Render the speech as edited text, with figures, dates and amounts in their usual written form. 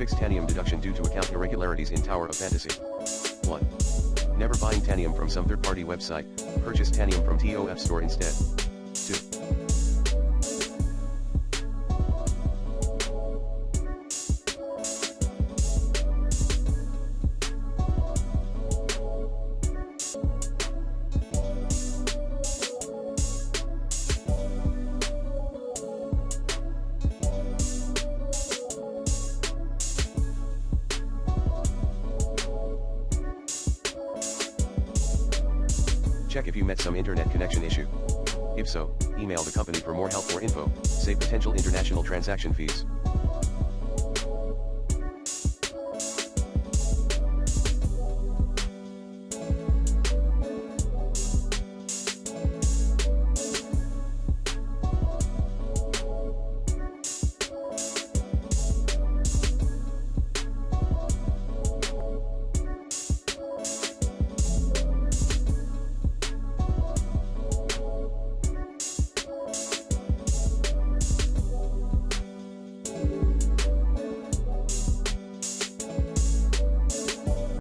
Fix Tanium Deduction due to account irregularities in Tower of Fantasy. 1. Never buying Tanium from some third-party website, purchase Tanium from TOF store instead. 2. Check if you met some internet connection issue. If so, email the company for more help or info, save potential international transaction fees.